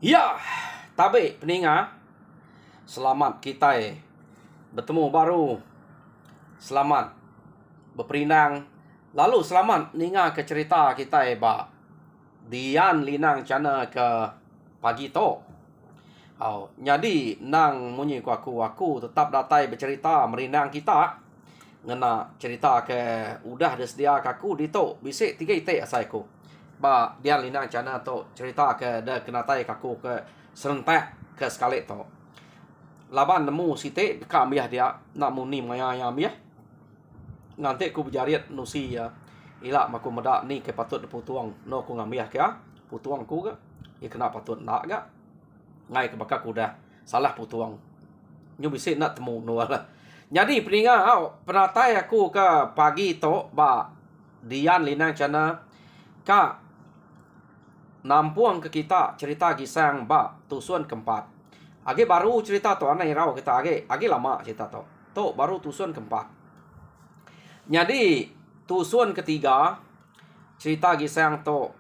Ya, tapi peninga, selamat kita bertemu baru. Selamat berperinang. Lalu selamat ninga ke cerita kita ba Dian linang cana ke pagi to. Jadi nang munyi ku aku tetap datai bercerita merinang kita. Ngena cerita ke udah sedia kaku dito bisik 3 itik asaiku. Ba Dian linang cana to cerita ke da kenatai kaku ke serentak ke sekali to. Laban nemu sitik ka ambiah dia nak muni maya yang ambiah. Nanti ku berjariat nusi ya. Ila maku medak ni ke patut putuang no ku ngambiah ke putuang ku ke. Ya kena patut nak ga. Ngai ke bakak udah salah putuang. Nyu bisik nak temu no lah. Jadi peninga penatai aku ke pagi to ba Dian linang cana ka nampuang ke kita cerita gisang ba tusuan keempat. Age baru cerita to anai rau kita age lama cerita to. To baru tusuan keempat. Jadi tusuan ketiga cerita gisang to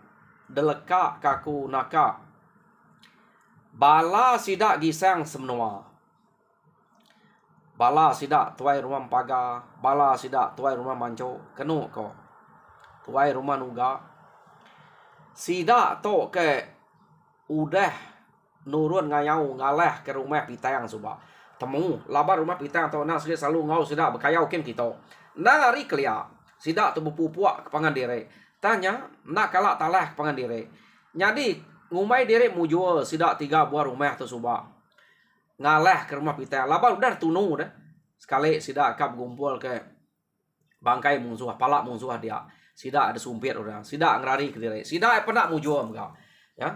deleka kaku naka bala sidak gisang semua. Bala sidak tuai rumah paga, bala sidak tuai rumah manco, kenu ko. Tuai rumah nuga. Sidak to ke udah nurun ngayau ngaleh ke rumah pitang suba. Temu labar rumah pitang to nak selalu ngau sidak berkayau kem kita. Nari kelia sidak tu berpupuak ke pangan dire. Tanya nak kalak talah ke pangan dire. Jadi ngumai dire mujual sidak 3 buah rumah tu suba. Ngalah ke rumah pitang. Labar udah tunu dah. Sekali sidak kap gumpul ke bangkai musuh, palak musuh dia. Sidak ada sumpit orang. Sidak ngerari ke dire. Sidak pernah mujual enggak. Ya.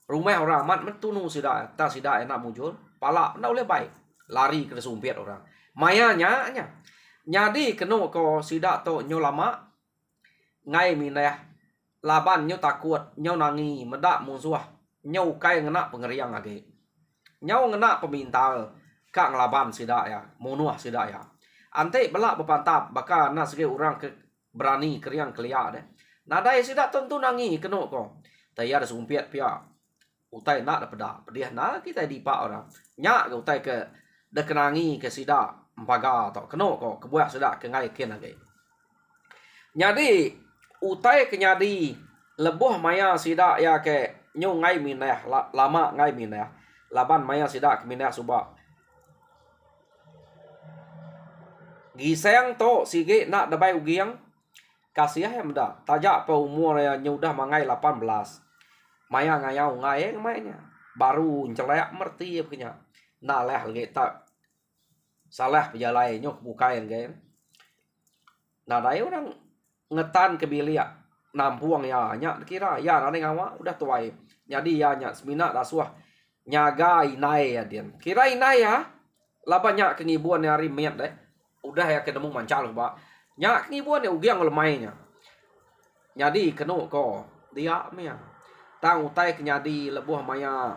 Rumah orang amat metunu sidak. Tak sidak enak mujual. Palak nak boleh baik. Lari ke sumpit orang. Mayanya nya. Jadi kenu ko sidak to nyo lama. Ngai minah. Laban nyo takut. Nyo nangi. Medak musuh. Nyo kai ngena pengeriang lagi. Nyo ngena pemintal. Kak ngelaban sidak ya. Munuah sidak ya. Ante belak berpantap. Baka nak segi orang ke berani keriang kelia deh. Nadai sidak tentu nangi kenu ko. Tayar sumpit pia. Utai nak dah pedah. Pedih nak kita dipak orang. Nyak ke utai ke dekenangi ke sidak empaga atau kenu ko kebuah sidak ke ngai ken lagi. Jadi utai ke nyadi lebuh maya sidak ya ke nyu ngai minah lama ngai minah. Laban maya sidak ke minah subak. Giseng to sige nak dabai ugiang kasih ya mda tajak pa umur ya nyudah mangai 18 maya ngayau ngai mainnya baru celek merti punya nak leh lagi tak salah pejalai nyok bukain kan nah dai orang ngetan ke bilia nampuang ya nya kira ya nane ngawa udah tuai jadi ya nya semina dasuah nyaga inai ya dia kira inai ya labanya kengibuan hari miat deh udah ya kedemu mancal ba nyak ni buan ya ugiang lemainya jadi kenu ko dia mia tang utai kenyadi lebuh maya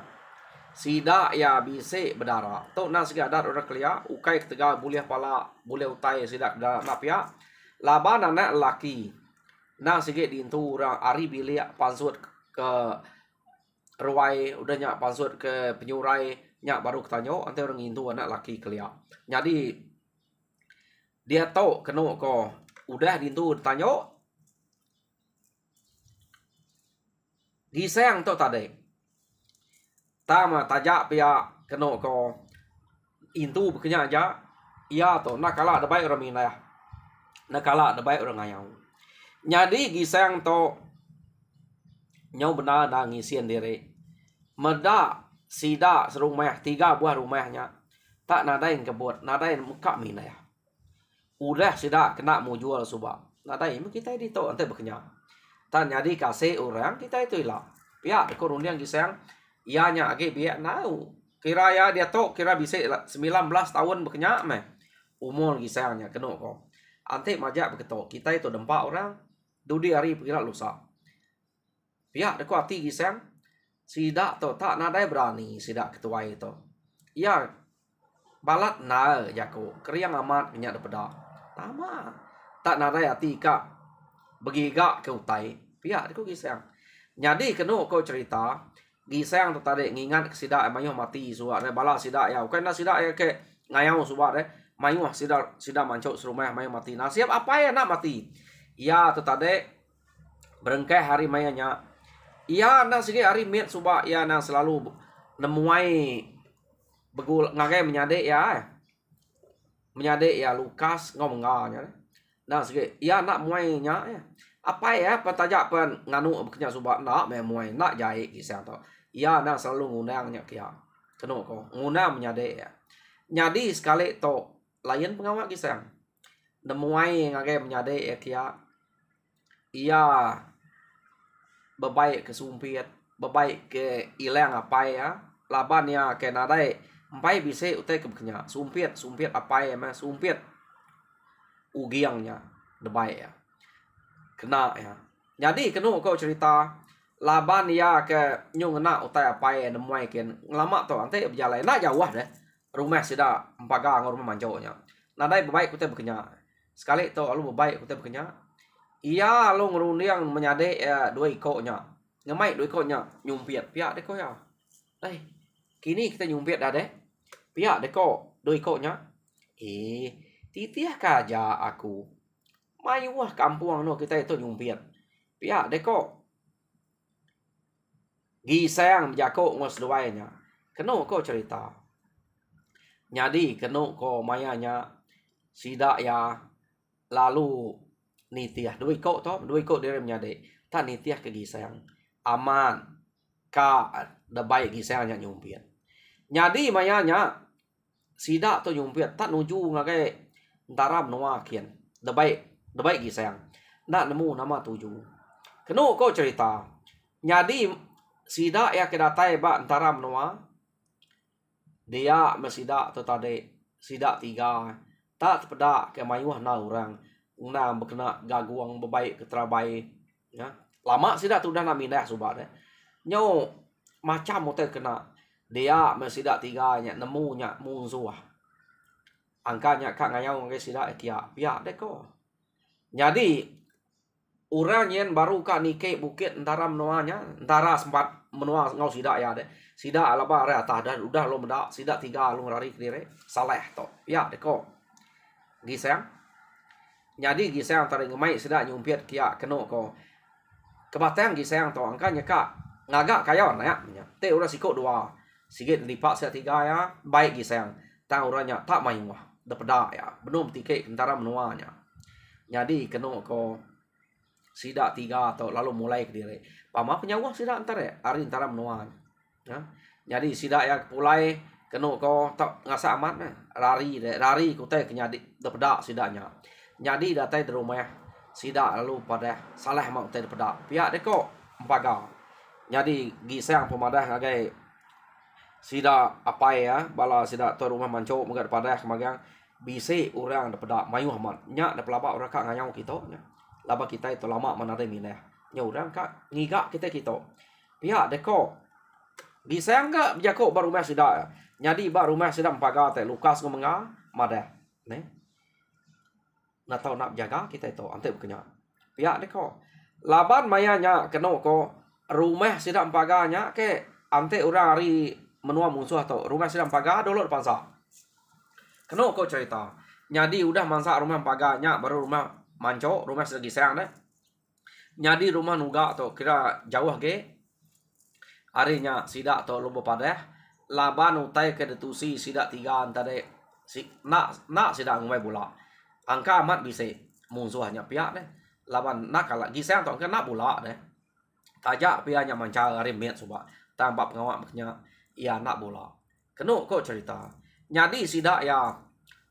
sida ya bise bedara to na siga dar ora kelia ukai ketega buliah pala boleh utai sida da napia laban anak laki na sige dintu ora ari bilia pansut ke ruai udah nyak pansut ke penyurai nyak baru ketanyo ante orang intu anak laki kelia jadi dia tahu kenu ko udah dintu tanyo giseng to tadi tama tajak pia kenu ko intu bekenya aja iya to nak kala ada baik orang minah nak kala ada baik orang ngayau jadi giseng to nyau benar dah ngisian diri meda sida serumah 3 buah rumahnya tak nadain kebut nadain muka minah udah sidak kena mau jual subak. Nadai kita di to ante bekenya. Tan jadi kasih orang kita itu ilah. Pihak dekor undian gisang ianya age biak nau. Kira ya dia to kira bisa 19 tahun bekenya meh. Umur gisangnya kena ko. Ante majak beketo. Kita itu dempak orang dudi hari kira lusa. Pihak dekor hati gisang sidak to tak nadai berani sidak ketua itu. Ya balat na jako keriang amat minyak dapeda. Tama tak nadai hati kak begiga ke utai pihak aku gisang jadi kenu ko cerita gisang tu tadi ngingat sida mayuh mati suat bala sida ya kan sida ya ke ngayau suat mayuh sida mancok serumah mayuh mati. Nah siap apa ya nak mati? Ya tu tadi berengkai hari mayanya. Iya nang sige hari mit suba ya nang selalu nemuai begul ngagai menyadek ya. Menyadek ya Lukas ngomongnya. Nah sige iya nak muainya ya. Apa ya pentajak pen nganu bekenya suba nak muai nak jahit kisah tu. Iya nang selalu ngundangnya kia. Keno ko ngundang menyadek ya. Nyadi sekali to lain pengawak kisah. Nemuai ngagai menyadek ya kia. Iya bebaik ke sumpit, bebaik ke ilang apa ya, laban ya ke nadai, empai bisa utai ke bekenya, sumpit apa ya, sumpit ugiangnya, debai ya, kena ya. Jadi kenu kau cerita, laban ya ke nyung na utai apa ya, nemuai ken, ngelama tu, ante berjalan, nak jauh deh, rumah sida empaga rumah manjaunya, nadai bebaik utai bekenya, sekali tu alu bebaik utai bekenya. Iya lo ngerunding menyadek ya dua ikutnya. Ngemai dua ikutnya nyumpit pihak deko ya. Kini kita nyumpit dah deh. Pihak deko dua ikutnya. Titiah kaja aku. Mayuah kampung no kita itu nyumpit. Pihak deko. Gisang jako ngos duanya. Keno ko cerita. Nyadi keno ko mayanya sida ya lalu nitiah dua ikut dia menyadek tak nitiah ke gisang aman ka da baik gisangnya nyumpit nyadi mayanya sida tu nyumpit tak nuju ngagai taram noa kian da baik gisang nak nemu nama tuju kenu ko cerita nyadi sida ya kedatai ba taram noa dia mesida tu tadi sida tiga tak peda ke mayuh na orang na berkena gaguang bebaik ke terabai ya lama sida tu dah nak mindah subat nyo macam motel kena dia mesida tiganya nemunya musuh angkanya kak ngayau ngai sida kia pihak deko jadi orang yang baru kak nike bukit antara menuanya antara sempat menua ngau sida ya deh sida alaba re atah dah udah lo mendak sida tiga lo lari ke dire saleh to pihak deko gisang. Jadi gisang antara ngemai sida nyumpit kia keno ko kebatang gisang to angkanya kak ngagak kayon ya te ura sikok dua sigit lipat sida tiga ya baik gisang tang uranya tak mayuah da peda ya belum tike antara menuanya jadi keno ko sida tiga atau lalu mulai ke diri pama penyawah sida antara hari antara menuanya ya jadi sida ya pulai keno ko tak ngasa amat lari ku teh kenyadi da peda sidanya. Jadi datai di rumah sida lalu pada salah mau teh pada pihak deko empaga. Jadi gisang pemadah ngagai sida apa ya bala sida tu rumah manco mengat pada kemagang bisi orang daripada mayuh amat nya da pelaba orang kak ngayau kita nya. Laba kita itu lama mana ada minah. Nya orang kak ngigak kita. Pihak deko gisang enggak bijako baru rumah sida. Jadi baru rumah sida empaga teh Lukas ngomenga madah. Ne? Nak tahu nak jaga kita itu ante bekenya pihak deko laban mayanya keno ko rumah sida empaganya ke ante orang hari menua musuh atau rumah sida empaga dolo depan sa keno ko cerita nyadi udah mansa rumah empaganya baru rumah manco rumah sida gisang deh nyadi rumah nuga atau kira jauh ge harinya sida atau lobo padah laban utai ke detusi sida tiga antare si nak sida ngumai bola angka amat bisa musuhnya pihak deh lawan nak kalah gisang tu angka nak pula deh tajak pihaknya mancar hari met suba tambah pengawak maknya ia nak bola kenu kok cerita nyadi sida ya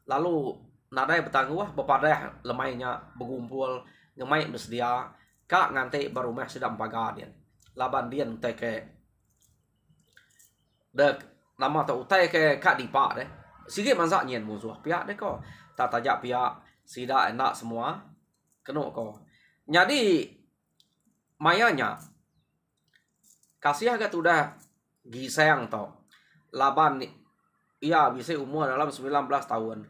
lalu nadai bertangguh bepadah lemainya bergumpul ngemai bersedia kak nganti baru meh sida empaga dia laban dia utai ke dek nama tu utai ke kak dipak deh sige mansak nyen musuh pihak deh kok tak tajak pihak sida enak semua keno ko jadi mayanya kasih agak udah gisang to laban ia bisa umur dalam 19 tahun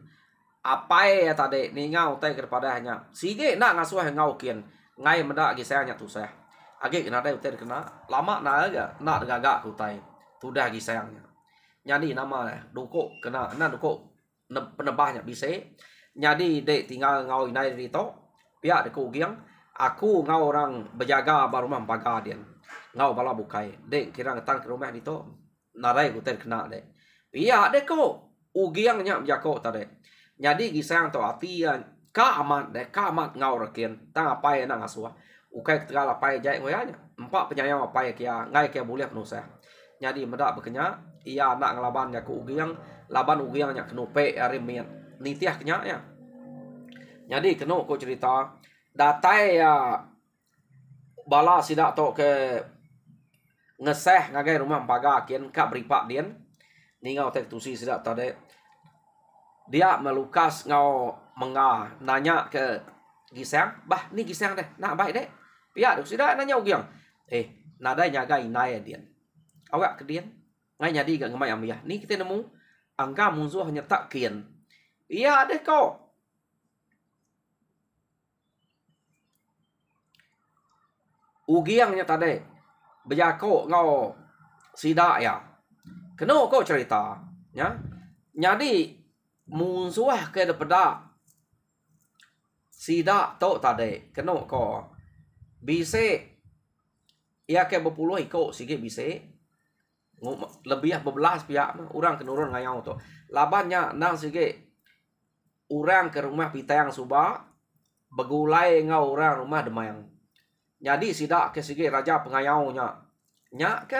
apa ya tadi ni ngau teh kepada hanya sige nak ngasuh ngau kian ngai mendak gisangnya tu saya Age kena dai utai kena lama na aga na gagak kutai tudah gisayangnya. Jadi nama duko kena na duko penebahnya bisa. Jadi dek tinggal ngau inai rito pihak deku giang aku ngau orang berjaga baru mampaga dia ngau bala bukai dek kira ngetan ke rumah dito narai utai kena dek pihak deko ugiangnya jako tadi. Jadi gisayang to atian ka amat dek ka amat ngau rakian tang apa ya nang asua ukai tegala pai jai ngoyanya empat penyayang apa ya kia ngai kia boleh penusa. Jadi medak bekenya ia nak ngelaban ya ku ugiang laban ugiangnya kenupe arimian nitiah kenya ya. Jadi kenu ko cerita datai ya bala sidak to ke ngeseh ngagai rumah paga kian ka beripak dian ni ngau tek tusi sidak tade dia melukas ngau menga nanya ke gisang bah ni gisang deh nak baik deh pihak duk sidak nanya ugiang nadai nyagai nai dian awak ke dian ngai nyadi gak ngemai ambiah ni kita nemu angka munzuh hanya tak kian iya deh kau ugiangnya tadi bejako ngau sidak ya keno kau cerita ya jadi munsuah ke daripada sidak to tadi keno kau bisa ia ke berpuluh iko sikit bisa lebih berbelas pihak orang kenurun ngayau to labannya nang sikit orang ke rumah pitayang subah begulai ngau orang rumah demayang. Jadi sidak ke segi raja pengayaunya nya ke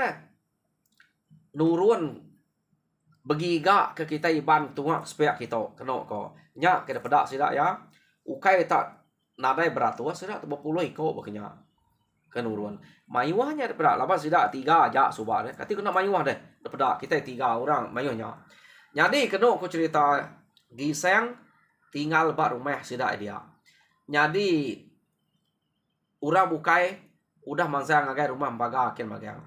nurun begiga ke kita iban tungak supaya kita kena ko nya ke daripada sidak ya ukai tak nadai beratua sidak 30 iko bekenya kenurun mayuahnya daripada laban sidak 3 aja subah deh kati kena mayuah deh daripada kita 3 orang mayuhnya. Jadi kena ko cerita giseng tinggal bak rumah sidak dia. Jadi urang bukai udah mangsa ngagai rumah baga akin magang.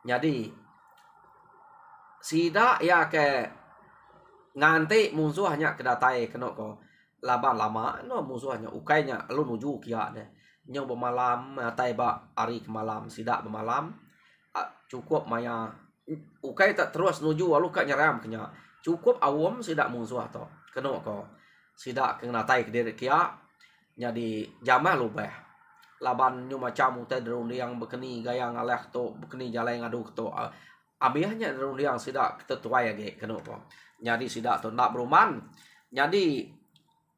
Jadi sidak ya ke nganti musuhnya kedatai kena ko laban lama no musuhnya ukainya lu nuju kia deh nyong bermalam tai ba hari ke malam sidak bermalam cukup maya ukai tak terus nuju lalu kak nyeram kenya cukup awam sidak musuh to kena ko sidak kena tai ke diri kia. Jadi jamah lubeh laban nyu macam utai derun yang bekeni gaya ngaleh to bekeni jalai ngadu to abiahnya derun yang sidak tetuai age kena po. Jadi sidak to nak beruman. Jadi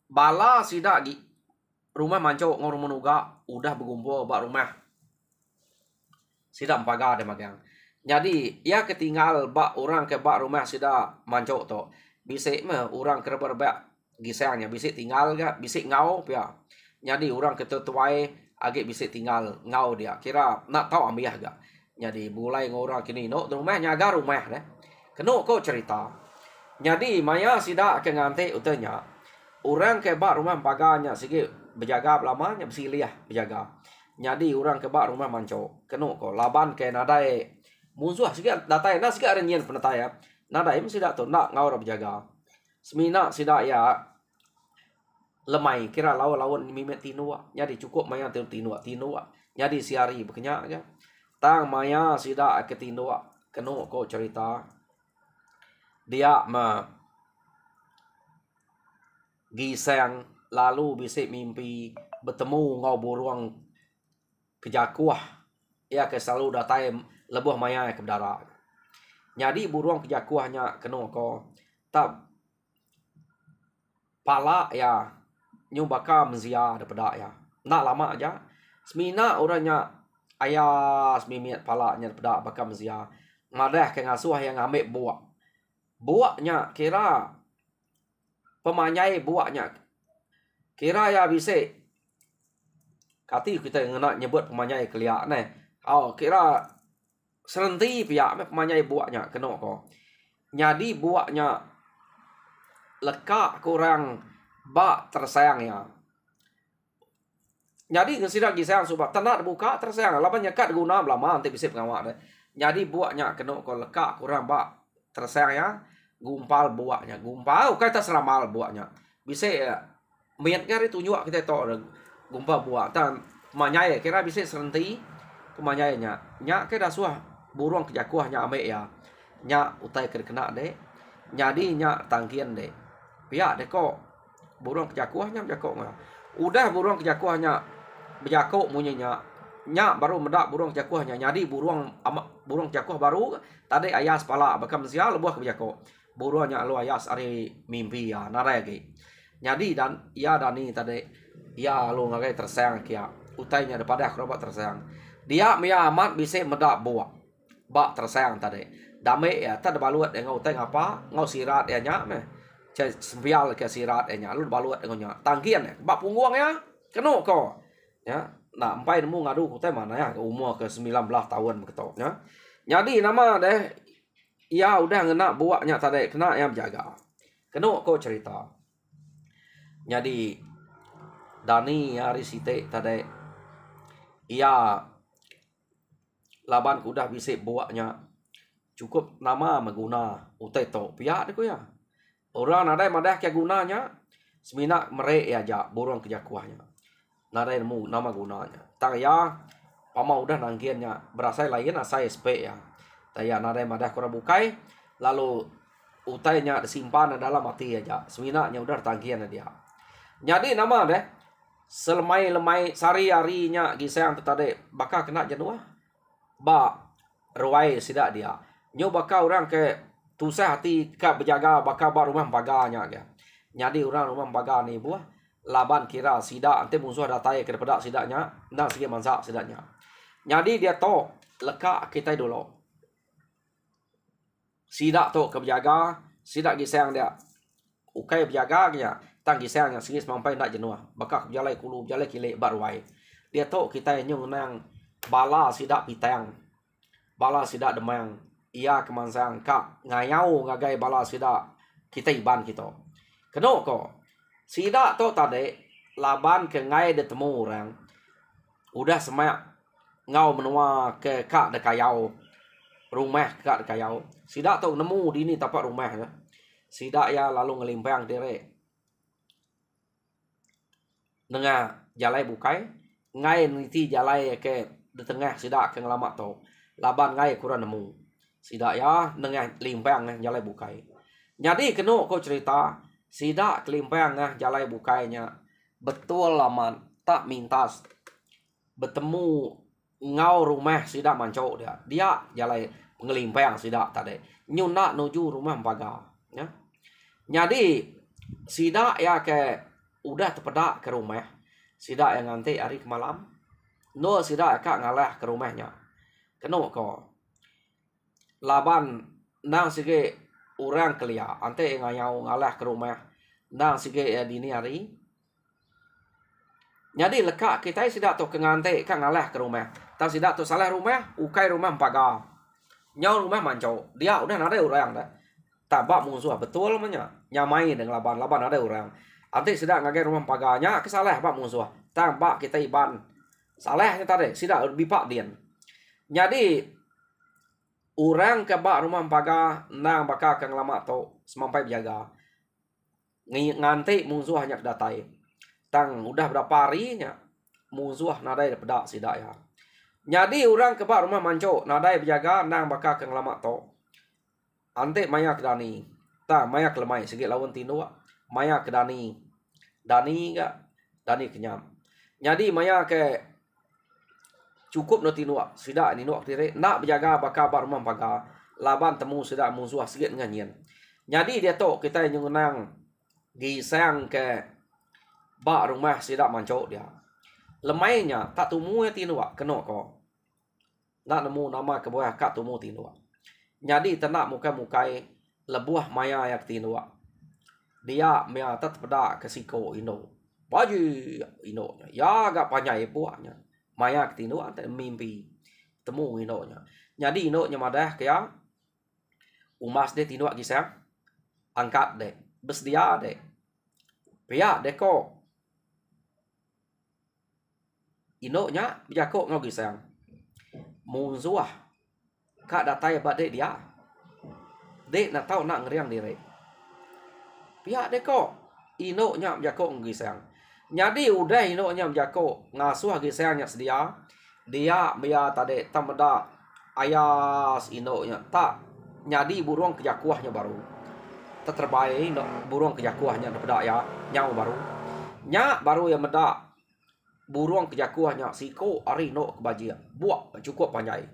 bala sidak rumah manco ngor menuga udah bergumpul bak rumah sidak paga de magang. Jadi ia ketinggal bak orang ke bak rumah sidak manco to bisa mah orang kerber bak gisangnya bisa tinggal ga bisa ngau pia. Jadi orang ketetuai agak bisa tinggal ngau dia kira nak tahu ambiah ga. Jadi mulai ngorang kini no rumah nyaga rumah deh keno ko cerita. Jadi maya sidak ke ngante utanya orang ke bak rumah paganya sikit berjaga lamanya bersiliah berjaga. Jadi orang ke bak rumah manco keno ko laban ke nadai musuh sikit datai na sikit renyen penataya nadai mesti dak to nak ngau berjaga semina sidak ya lemai kira lawan mimet tinua jadi cukup maya tinua jadi siari bekenya aja tang maya sidak ke tinua keno ko cerita dia giseng lalu bisa mimpi bertemu ngau burung kejakuah ya ke selalu datai lebuh maya ke bedara. Jadi burung kejakuahnya keno ko tak pala ya nyu baka menzia daripada ya nak lama aja semina orangnya ayah semimiat palanya daripada baka menzia madah ke ngasuh yang ambil buaknya kira pemanyai buaknya kira ya bisa kati kita nak nyebut pemanyai keliak nih kira serenti pihak pemanyai buaknya kena ko jadi buaknya lekak kurang bak tersayang ya. Jadi ngesidak gisayang subak tanah buka tersayang laban nyekat guna lama nanti bisa pengawak deh. Jadi buaknya kena ko lekak kurang bak tersayang ya gumpal buaknya gumpal kita seramal buaknya bisa ya miatnya itu nyuak kita to gumpal buak tan Manyai kira bisa serenti pemanyai nya ke dah suah burung kejakuah nya ame ya. Nya utai kena de. Nyadi nya tangkian de. Pihak de kok burung kejakuahnya berjakok mah. Udah burung kejakuahnya berjakok munyinya. Nya baru medak burung kejakuahnya. Nyadi burung kejakuah baru tadi ayas pala bakam sia lebuah ke berjakok. Burungnya lu ayas ari mimpi ya narai lagi. Nyadi dan ia dani tadi ia lu ngagai tersayang kia. Utainya daripada akrobat tersayang. Dia mia amat bisa medak buah. Bak tersayang tadi. Dame ya tad baluat ngau utai ngapa ngau sirat ya nya meh. Sembial ke sirat nya lu baluat dengan tangkian ya bak pungguang ya keno ko ya nah empai nemu ngadu teh mana ya ke umur ke 19 tahun begitu ya jadi nama deh ya udah ngena buaknya tadi kena yang jaga keno ko cerita jadi Dani hari site tadi iya laban udah bisa buaknya cukup nama mengguna utai to pihak deh ko ya. Orang ada madah kia gunanya semina merek ya ja burung kejakuahnya. Nada nemu nama gunanya. Tang ya pama udah nangkiannya berasai lain asai SP ya. Taya nada madah kora bukai lalu utainya disimpan dalam mati aja. Semina nya udah tangkian dia. Jadi nama deh selemai-lemai sari-arinya gisang tadi bakal kena jenuah. Ba ruai sidak dia. Nyo bakal orang ke tusah hati kak berjaga bakal bar rumah paganya ya. Jadi orang rumah paga ni buah laban kira sidak ante musuh datai ke daripada sidaknya nah segi mansa sidaknya. Jadi dia to lekak kita dulu. Sidak to ke berjaga, sidak gisang dia. Ukai berjaga nya tang gisang yang sigi sampai nak jenuah. Bakal berjalai kulu berjalai kile barwai. Dia to kita nyung nang bala sidak pitang. Bala sidak demang. Ia kemansang kak ngayau ngagai bala sida kita iban kita. Keno ko sida to tadi laban ke ngai detemu orang. Udah semak ngau menua ke kak de kayau. Rumah kak de kayau. Sida to nemu di ni tapak rumah ya. Sida ya lalu ngelimpang dire. Dengar jalai bukai ngai niti jalai ke di tengah sida ke ngelamak to. Laban ngai kurang nemu. Sidak ya dengan limpang jalai bukai. Jadi keno ko cerita sidak kelimpang jalai bukainya betul laman tak mintas bertemu ngau rumah sidak manco dia. Dia jalai ngelimpang sidak tadi. Nyuna nuju rumah paga ya. Jadi sidak ya ke udah terpedak ke rumah. Sidak yang nanti hari ke malam. No sidak kak ngalah ke rumahnya. Keno ko laban nang sige orang kelia ante ngayau ngalah ke rumah nang sige ya dini hari jadi lekak kita sidak to kengante kan ngalah ke rumah tang sidak to salah rumah ukai rumah paga nyau rumah manco dia udah ada orang dah tabak musuh betul menya nyamai dengan laban ada orang ante sidak ngagai rumah paganya kesalah bak musuh tang bak kita iban salahnya tadi sidak bipak dian jadi orang ke bak rumah paga nang bakal kang lama to semampai jaga. Nganti musuh hanya datai. Tang udah berapa harinya musuh nadai pedak sidak ya. Jadi orang ke bak rumah manco nadai berjaga nang bakal kang lama to. Ante maya ke dani. Ta maya ke lemai segi lawan tino maya ke dani. Dani enggak dani kenyam. Jadi maya ke cukup no tinua sida ni no tire nak berjaga bakal bar rumah paga laban temu sida musuh sikit nganyen jadi dia to kita yang nang gisang ke bak rumah sida manco dia lemainya tak tumu ya tinua keno ko nak nemu nama ke bawah kat tumu tinua jadi tenak muka-mukai lebuah maya yak tinua dia mea tat pada ke siko ino baju ino ya agak panjang buahnya maya ketinu ante mimpi temu inonya jadi inonya madah kaya umas de tinu gisang angkat de bes dia de pia de ko inonya bijako ngau gisang munzuah kak datai bade dia de na tau nak ngeriang dire pia de ko inonya bijako ngau gisang Jadi udah inoknya jako ngasuh lagi sayangnya sedia. Dia biar tadi tamada ayas inoknya tak nyadi burung kejakuahnya baru. Tak terbaik no burung kejakuahnya daripada ya nyau baru. Nya baru yang meda burung kejakuahnya siko ari no kebajia. Buat cukup panjai.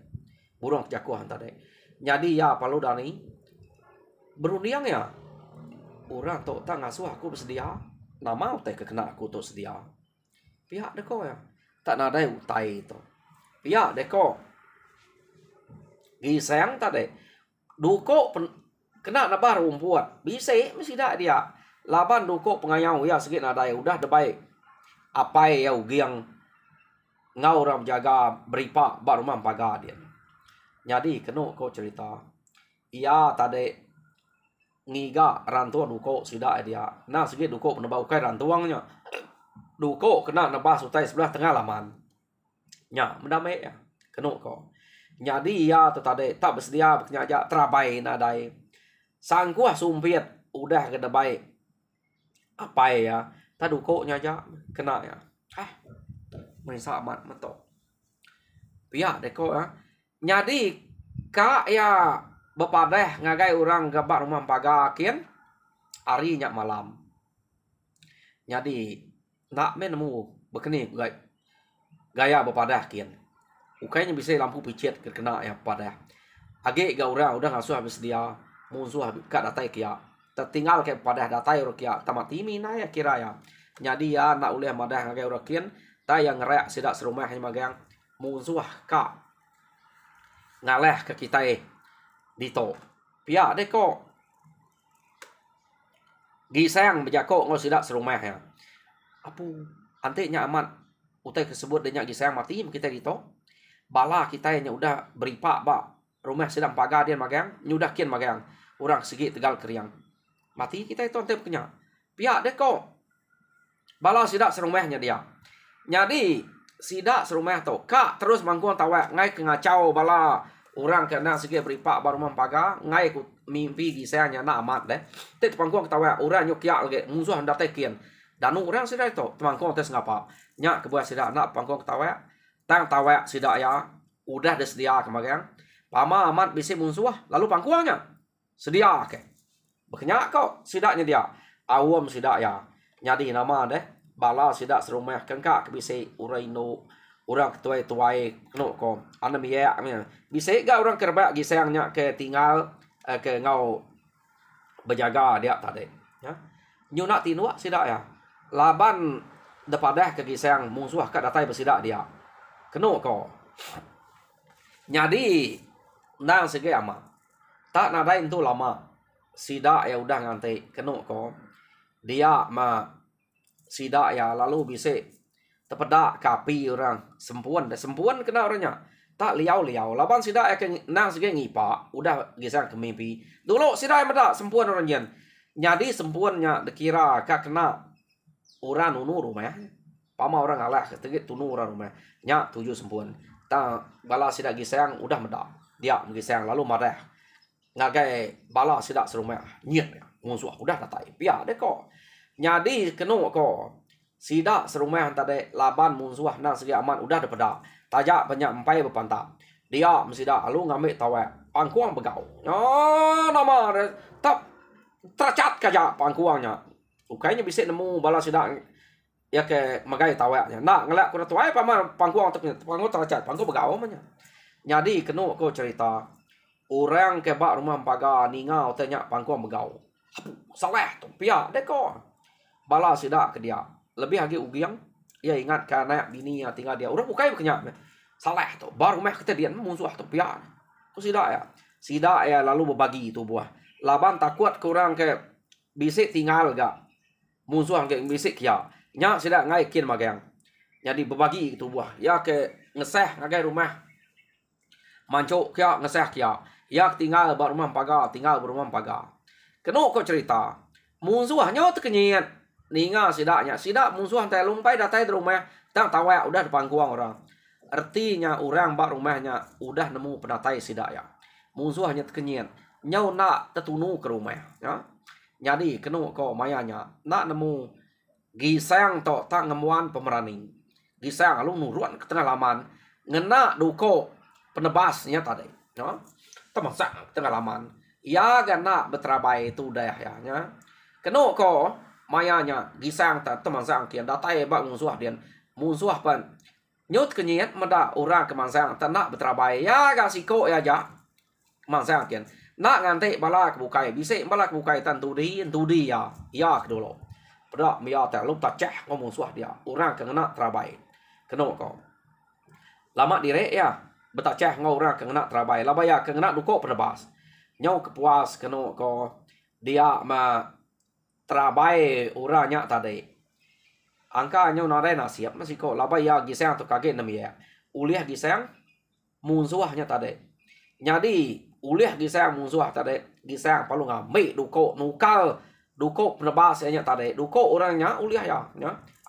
Burung kejakuah tadi. Jadi ya palu dani berunding ya. Orang tu tak ngasuh aku bersedia. Nama teh kena aku tu sedia. Pihak deko ya. Tak ada utai itu. Pihak deko. Giseng tadi. Duko kena nabah rumput. Bisa mesti dak dia. Laban duko pengayau ya sikit nada udah debaik. Apa ya ugi yang ngau orang jaga beripa baru mampaga dia. Jadi kena kau cerita. Iya tadi ngiga rantua duko sida dia. Nah sikit duko penebau kai rantuangnya. Duko kena nebah sutai sebelah tengah laman. Nya mendamai ya. Kena kau. Jadi ya tu tadi tak bersedia berkenyaja terabai nadai. Sangkuah sumpit udah kena baik. Apa ya? Tak duko nyaja kena ya. Menisa amat mentok. Pihak deko ya. Jadi kak ya bepadeh ngagai orang gabak rumah pagakin hari nyak malam. Jadi nak menemu bekeni gaya bepadeh kian. Ukainya bisa lampu picit kena ya pada. Age ga orang udah ngasuh habis dia musuh habis kat datai kia. Tertinggal ke pada datai kia tamat timi na ya kira ya. Jadi ya nak uleh madah ngagai orang kian ta yang ngerak sidak serumah yang magang musuh ka ngaleh ke kita dito. Pia deko gisang bejako ngol sidak serumah ya. Apu anteknya amat utai tersebut denyak gisang mati kita dito. Bala kita yang udah beripak ba rumah sedang pagar dia magang nyudah kian magang orang segi tegal keriang mati kita itu antep kenya pihak deko bala sidak serumahnya dia jadi sidak serumah tu kak terus mangkuan tawa ngai ke ngacau bala orang kena segi beripak ba rumah pagar ngai ku mimpi gisanya na amat deh tet pangkuan tawa orang nyuk ya lagi musuh hendak tekian dan orang sidak itu pangkuan tes ngapa nya kebuah sidak nak pangkuan tawa tang tawa sidak ya udah desedia kemarin pama amat bisa musuh lalu pangkuangnya sedia ke bekenya kau sidaknya dia awam sidak ya nyadi nama deh bala sidak serumah kengkak bisa uraino orang tuai keno ko anem ya bisa ga orang kerba gisangnya ke tinggal ke ngau berjaga dia tadi ya nyunak tinua sidak ya laban depadah ke gisang musuh kat datai bersidak dia keno ko jadi nang segi ama tak nadain tu lama sida ya udah ngantai keno ko dia ma sida ya lalu bisa tepedak kapi orang sempuan kena orangnya tak liau laban sida ya nang segi ngipa udah gisang ke mimpi dulu sida ya meda sempuan orangnya jadi sempuannya dikira kak kena orang nunu rumah pama orang ngalah ketegit tunu orang rumah nya 7 sempuan ta bala sidak gisang udah meda dia gisang lalu marah ngagai bala sidak serumah nyet musuh udah datai pia deko nyadi kenu ko sidak serumah tadi laban musuh nang segi aman udah dapeda tajak banyak empai berpantap dia mesidak lalu ngambil tawa pangkuang begau nama tak tercat kaja pangkuangnya ukainya bisa nemu bala sidak ya ke magai tawaknya nak ngelak ku tuai paman pangkuang pangkuang tercat pangkuang begau manya jadi kenu ko cerita orang ke bak rumah paga ninga tanya pangkuang begau saleh tu pia deko bala sidak ke dia lebih lagi ugiang ya ingat karena bini yang tinggal dia orang bukai bekenya saleh tu baru meh ketedian musuh tu pia ku sidak ya lalu berbagi tu buah laban takut kurang ke bisik tinggal gak musuh ke bisik ya nya sidak ngai kin magang jadi berbagi itu buah ya ke ngeseh ngagai rumah manco kia ngeseh kia ya tinggal bar rumah pagar tinggal berumah pagar keno ko cerita musuh nyo tekenyet ninga sidaknya sidak musuh teh lumpai datai di rumah tang tawa udah di pangkuang orang artinya orang bak rumahnya udah nemu pedatai sidak ya musuh hanya tekenyet nyau nak tetunu ke rumah ya jadi keno ko mayanya nak nemu gisang to tak ngemuan pemeraning. Gisang lalu nuruan ke tengah laman ngena duko penebasnya tadi. No? Temasak tengah laman. Ya gana beterabai itu dah ya. Keno ko mayanya gisang tak temasak kian datai bak musuh dian. Musuh pan nyut kenyet meda orang kemansang tak nak beterabai. Ya gak siko ya ja. Mansang kian. Nak ngante balak bukai bisik balak bukai tan tudi ya. Ya kedulu. Pada mia tak lupa ceh ngomong suah dia. Orang kena terabai. Keno ko. Lama direk ya. Betaceh ngau orang kena terabai. Labaya kena duko penebas. Nyau kepuas keno ko. Dia ma terabai orangnya tadi. Angka nyau nare nasiap masih ko. Labaya gisang tu kaget namanya. Uliah gisang musuhnya tadi. Jadi uliah gisang musuh tadi. Gisang palu ngambil duko nukal. Duko penebasnya tadi. Duko orangnya uliah ya.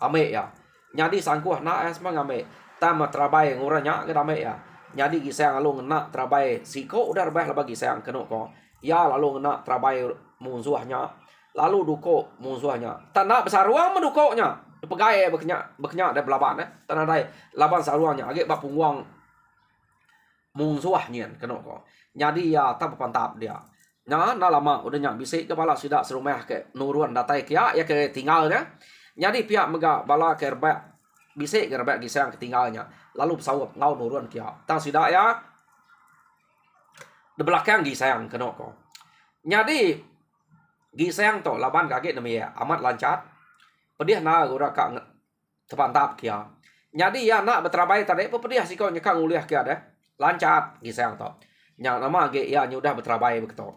Ambil ya. Jadi sangkuh na es mengambil. Tama terabai nguranya ke ambil ya. Jadi gisang lalu ngena terabai siko udah rebah lebih gisang kena ko. Ya lalu ngena terabai musuhnya. Lalu duko musuhnya. Tanah besar ruang mendukoknya. Pegai beknya ada belaban tanah dai laban saruangnya agak bapung uang musuhnya kena ko. Jadi ya tak pantap dia. Nah lama udah nyak bisik kepala sudah serumah ke nuruan datai kia ya ke tinggalnya. Jadi pihak mega bala kerbak bisik kerbak gisang ketinggalnya. Lalu pesawat ngau nurun kia. Tang sudah ya. Di belakang gisang kena ko. Jadi gisang to laban kaget namanya amat lancar. Pedih na gura kak tepantap kia. Jadi ya nak beterabai tadi pedih siko nyekang uliah kia deh. Lancar gisang to. Nya nama ge ya nyudah beterabai begitu.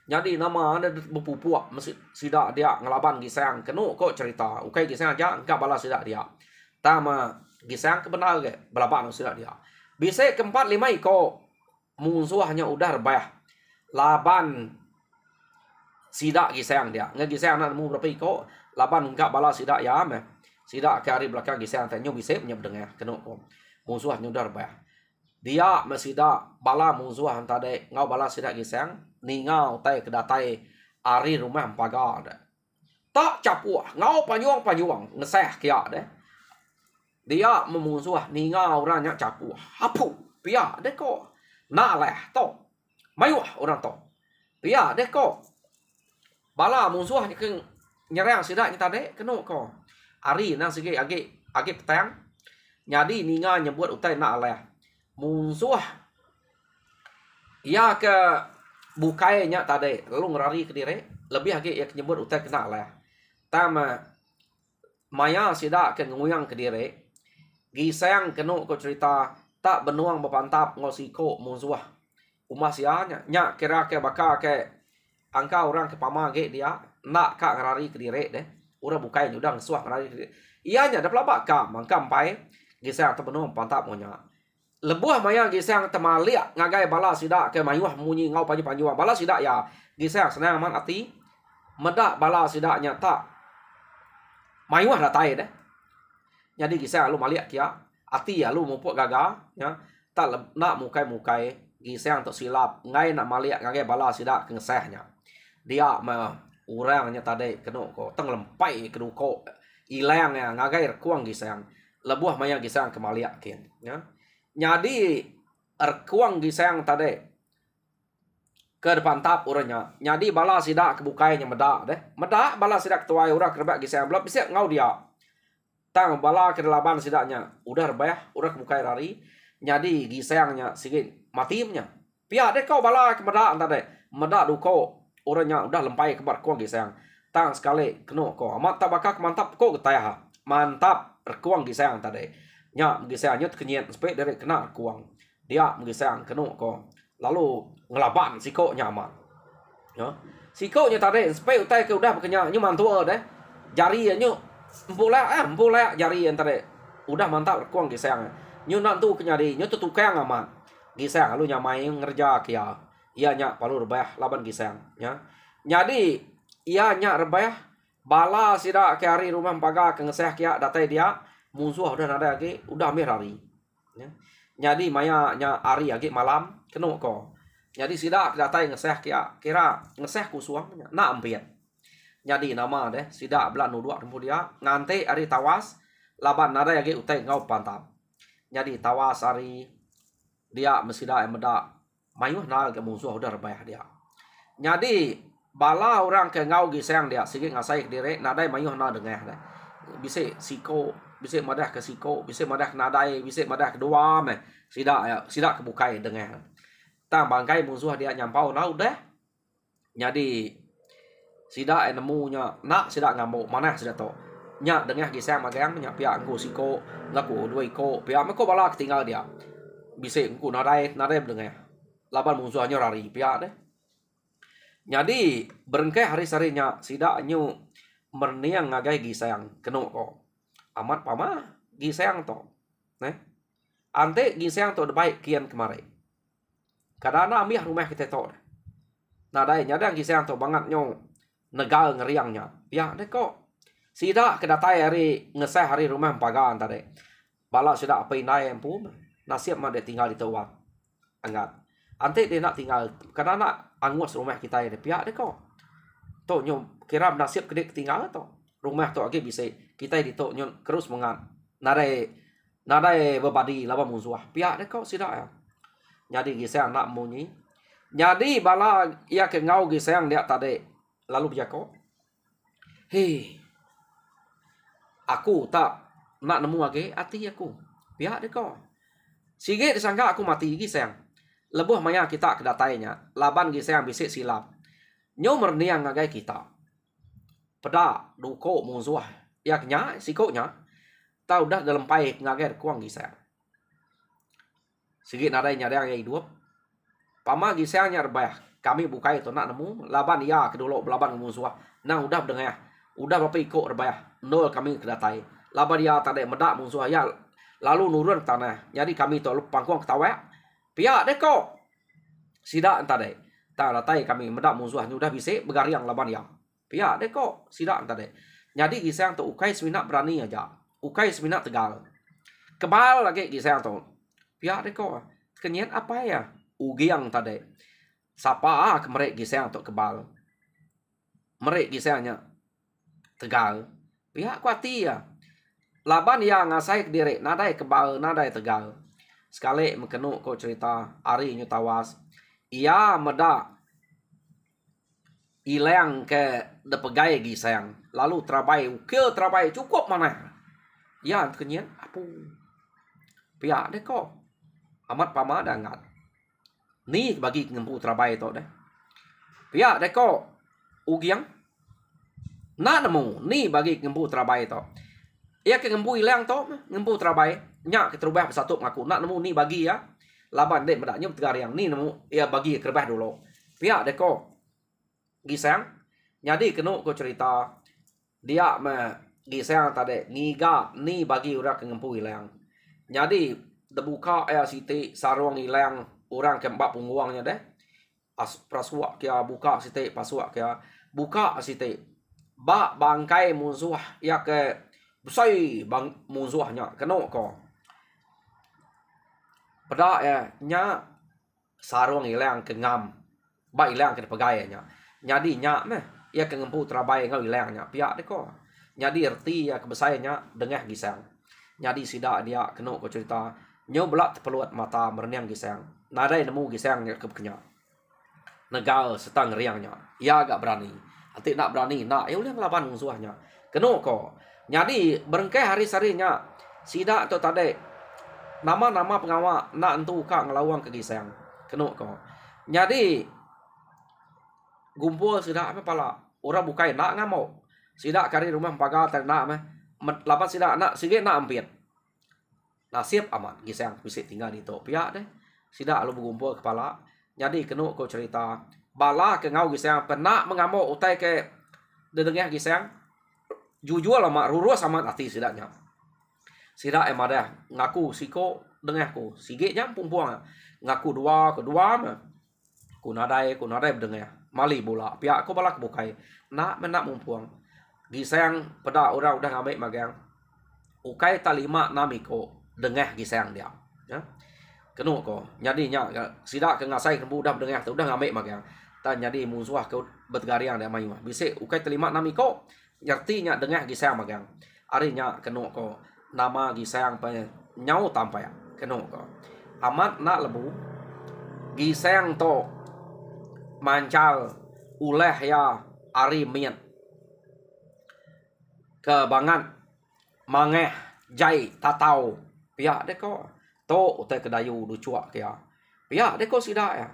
Jadi nama ada berpupuak mesti sidak dia ngelaban gisang kenu kok cerita. Ukai gisang aja enggak balas sidak dia. Tama gisang kebenar ke balapan sidak dia. Bisa keempat lima iko musuhnya udah rebah. Laban sidak gisang dia. Nge gisang nak mu berapa iko laban enggak balas sidak ya meh. Sidak ke hari belakang gisang tanya bisa menyeb dengar kenu ko. Musuhnya udah rebah. Dia mesida bala musuh tadi ngau bala sidak gisang ningau tai kedatai ari rumah pagar de. Tak capuh ngau panyuang ngeseh kia de. Dia memusuh ningau orangnya capuh. Hapu pia de ko. Na leh to. Mayuh orang to. Pia de ko. Bala musuh nyerang sidak tadi kenu ko. Ari nang sige agi petang. Jadi ninga nyebut utai na leh. Musuh ya ke bukainya tadi lalu ngerari ke diri lebih lagi ya nyebut utai kena lah tama maya sidak ke nguyang ke diri gisang kenu ko cerita tak benuang bepantap ngosiko musuh umas ya nya kira ke baka ke angka orang ke pamage dia nak kak ngerari ke diri deh udah bukai udah ngesuah ngerari ke diri ianya ada pelabak ka mangkampai gisang tak benuang pantap monya lebuah maya gisang temalia ngagai bala sidak ke mayuah munyi ngau panju bala sidak ya gisang senang man ati medak bala sidaknya tak mayuah datai deh jadi gisang lu maliak kia ati ya lu mupuk gaga ya tak nak mukai gisang tok silap ngai nak maliak ngagai bala sidak ngesehnya dia mah urangnya tadi kenu ko teng lempai keduko ilang ya ngagai rekuang gisang lebuah maya gisang kemaliak kian ya. Jadi erkuang gisang tadi ke depan tap orangnya. Jadi bala sidak kebukainya medak deh. Medak bala sidak tuai orang kerbak gisang belum bisa ngau dia. Tang bala ke delapan sidaknya udah rebah, udah kebukai rari. Jadi gisangnya sikit matimnya. Pia deh kau bala ke medak tadi. Medak duko orangnya udah lempai ke kuang gisang. Tang sekali kenu ko. Amat tabakak mantap ko ketayah. Mantap erkuang gisang tadi. Nya gisang nyut kenyet sampai dari kena kuang dia gisang kenu ko lalu ngelaban siko nyaman ya siko nya tadi sampai utai ke udah bekenya nyu mantua deh jari nyu empula jari yang tadi udah mantap kuang gisang nyu nantu kenyari nyu tukang aman gisang lalu nyamai ngerja kia iya nya palu rebah laban gisang ya jadi iya nya rebah bala sida ke hari rumah paga ke ngeseh kia datai dia musuh udah ada lagi udah ambil hari ya. Jadi maya nya hari lagi malam kenu ko jadi sidak datai ngeseh kira ngeseh kusuang nak ambil Jadi nama deh sida belah nudua rempu dia ngante ari tawas laban nada yage utai ngau pantap. Jadi tawas ari dia mesida meda mayuh nal ke musuh udah rebayah dia. Jadi bala orang ke ngau gisang dia sige ngasai dire nadai mayuh na dengah deh. Bisa siko, bisa madah ke siko, bisa madah ke nadai, bisa madah ke dua me. Sida kebukai dengah. Tang bangkai musuh dia nyampau na udah. Jadi sida nemunya nak sida ngamuk mana sida to. Nya dengah gisang magang nya pihak ngku siko, ngaku dua iko, pihak meko bala tinggal dia. Bisa ngku nadai dengah. Laban musuhnya lari pihak deh. Jadi berengkai hari sarinya sida nyu merniang ngagai gisang kenu ko. Amat pama gisang to. Nah. Ante gisang to baik kian kemarin. Kadana amih rumah kita to. Nadai nyadang gisang to banget nyo. Negal ngeriangnya. Ya deh kok. Sida kedatai hari ngeseh hari rumah pagaan tadi. Bala sida apa inai empu. Nasib mah dia tinggal di tawak. Angat. Ante dia nak tinggal. Karena nak angus rumah kita ya. Pihak deh kok. To nyo kira nasib kedek tinggal to. Rumah to agi bisa. Kita di to nyo terus mengat. Nadai berbadi laba musuh. Pihak deh kok sida ya. Jadi gisang nak munyi. Jadi bala ia ke ngau gisang dia tadi. Lalu dia kok, hei, aku tak nak nemu lagi hati aku. Pihak dia kok. Sige disangka aku mati gisang. Lebuh maya kita kedatainya. Laban gisang bisik silap. Nyo merniang ngagai kita. Peda duko musuh. Yaknya sikonya. Tahu dah dalam pai ngagai kuang gisang. Sige nadai nyadang yang hidup. Pama gisangnya rebah. Kami bukai itu nak nemu laban ya kedulu laban musuh. Nah udah dengah. Udah berapa ikut rebah. Nol kami kedatai. Laban ya tadi medak musuh ya. Lalu nurun tanah. Jadi kami tu pangkuang ketawa. Pihak deko. Sida tadi. Tak datai kami medak musuh udah bisa bergariang laban ya. Pihak deko. Sida tadi. Jadi gisang tu ukai seminak berani aja. Ukai seminak tegal. Kebal lagi gisang tu. Pihak deko. Kenyat apa ya? Ugiang tadi. Sapa kemerek gisang untuk kebal. Merek gisangnya tegal. Pihak kuati ya. Laban yang ngasai diri. Nadai kebal, nadai tegal. Sekali mekenu ko cerita. Ari nyu tawas. Ia meda. Ilang ke depegai gisang. Lalu terabai. Ukil terabai. Cukup mana. Ya kenyan. Apa? Pihak deh kok. Amat pama dah ngat. Ni bagi ngempu terabai tu deh. Pihak deh kok. Ugiang. Nak nemu. Ni bagi ngempu terabai tu. Ia ke ngempu ilang tu. Ngempu terabai. Nyak ke terubah bersatu ngaku. Nak nemu ni bagi ya. Laban dek medaknya tegariang. Ni nemu. Ia bagi kerbah dulu. Pihak deh kok. Gisang. Jadi kena ko cerita. Dia gisang tadi. Ngiga. Ni bagi udah ke ngempu ilang. Jadi. Debuka ya siti. Sarung ilang. Orang ke mbak pungguangnya deh. Prasuak kia buka siti. Pasuak kia buka siti. Bak bangkai musuh. Ya ke. Besai bang musuhnya. Kena ko. Pada ya. Nya. Sarung ilang ke ngam. Bak ilang ke pegayanya. Jadi nya meh. Ya ke ngempu terabai ngau ilangnya. Pihak deh ko. Jadi erti ya kebesainya. Dengah gisang. Jadi sida dia kena ko cerita. Nyo belak terpeluat mata merniang gisang. Nadai nemu gisang ke kenya. Negal setang riangnya. Ia agak berani. Nanti nak berani. Nak. Ya ulang laban musuhnya. Kena ko. Jadi berengkai hari sarinya. Sida tu tadi. Nama-nama pengawak. Nak entu kak ngelawang ke gisang. Kena ko. Jadi. Gumpul sida apa pala. Orang bukai nak ngamuk. Sida kari rumah pagar tak nak meh. Lapan sida nak. Sige nak ampit. Nasib amat. Gisang bisa tinggal di tu. Pihak deh. Sida lu bergumpul kepala. Jadi kena ko cerita. Bala ke ngau gisang. Pernah mengamuk utai ke. Dedengah gisang. Jujur lah mak. Rurus amat hati sidanya. Sida dah ngaku siko dengah ku. Sige jam pumpuang. Ngaku kedua mah. Kunadai berdengah. Mali bola. Pihak ko bala kebukai. Nak menak mumpuang. Gisang pada orang udah ngambil magang. Ukai talima namiko. Dengah gisang dia. Ya. Kena ko. Jadi nya sida ke ngasai kembu dah dengah tu udah ngambil magang. tan jadi musuh ke bergariang dia mayu bisik ukai terima nami ko nyertinya dengah gisang magang arinya kenu ko nama gisang pa nyau tampai kenu ko amat nak lebu gisang to mancal uleh ya ari mian kebangan mangeh jai tatau pihak deko to utai kedayu du cuak kia pihak deko sida ya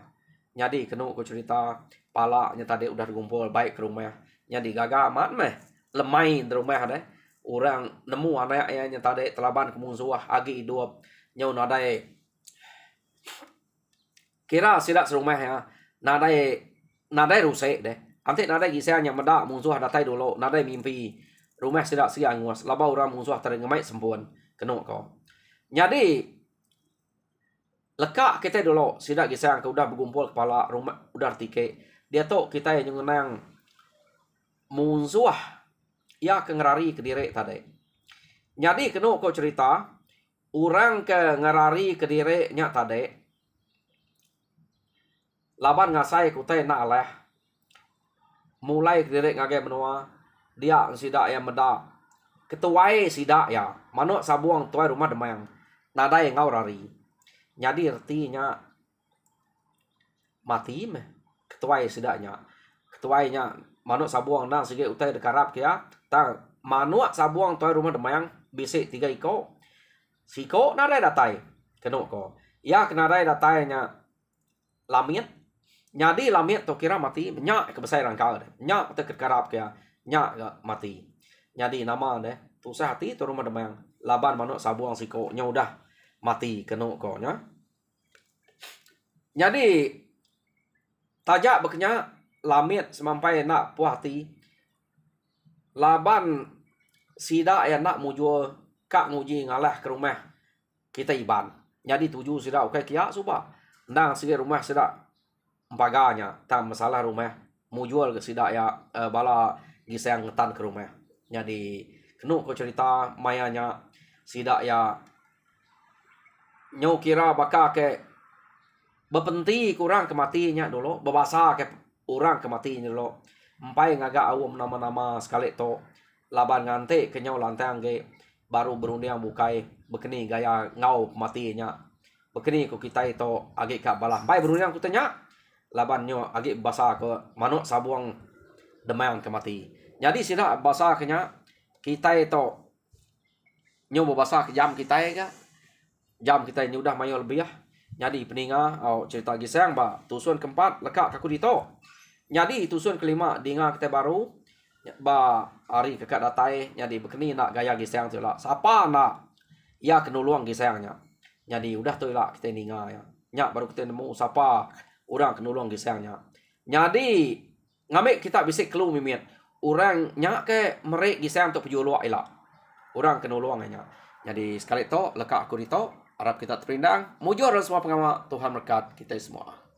jadi kenu ko cerita pala nya tadi udah dikumpul baik ke rumah jadi gaga amat meh lemai di rumah deh orang nemu anak nya tadi telaban kemusuh agi hidup nyau nadai kira sida serumah ya nadai rusek deh ante nadai gisanya medak musuh datai dulu nadai mimpi rumah sida sia nguas laba orang musuh terengemai sempun kenu ko jadi lekak kita dulu sida gisang ke udah berkumpul kepala rumah udah tike dia tu kita yang ngenang musuh ya kengerari ke diri tadi jadi kenu ko cerita orang ke ngerari ke diri nya tadi laban ngasai kutai nak leh mulai ke diri ngage benua dia sida yang meda ketuai sida ya manuk sabuang tuai rumah demayang nadai ngau rari jadi artinya mati meh ketuai sidanya ketuainya manuk sabuang nang sige utai dekarap kia tang manuk sabuang tuai rumah demayang bisik 3 iko siko nadai datai kenu ko ya kenadai datainya lamit jadi lamit to kira mati nyak kebesai rangkal nyak te kekarap kia nyak mati jadi nama deh tusah hati tu rumah demayang laban manuk sabuang siko nya udah mati kenu ko nya jadi tajak beknya lamit semampai nak puah hati laban sida ya nak mujur kak nguji ngalah ke rumah kita iban jadi tuju sida oke kia suba nang sige rumah sida empaganya tak masalah rumah mujur ke sida ya bala gisang ngetan ke rumah jadi kenu ko cerita mayanya sida ya nyau kira baka ke bepenti kurang kematinya dulu bebasa ke orang kematinya dulu empai ngaga awam nama-nama sekali to laban ngante kenyau lantang ge baru berundang bukai bekeni gaya ngau matinya bekeni ku kita itu agi ka balah empai berundang kutanya laban nyo agi basa ke manuk sabuang demayang kemati jadi sida basa kenya kita itu nyo basa ke jam kita ya jam kita ini udah mayo lebih ya jadi peninga cerita gisang ba tusun keempat lekak kaku dito jadi tusun kelima dinga kita baru ba hari kekak datai jadi bekeni nak gaya gisang tu lah siapa nak ya kenuluang gisangnya jadi udah tu lah kita ninga ya nyak baru kita nemu siapa orang kenuluang gisangnya jadi ngambil kita bisik kelu mimit orang nyak ke merek gisang untuk pejuluak ilah orang kenuluangnya jadi sekali to lekak aku dito harap kita terpindang mujur semua pengamat Tuhan berkat kita semua.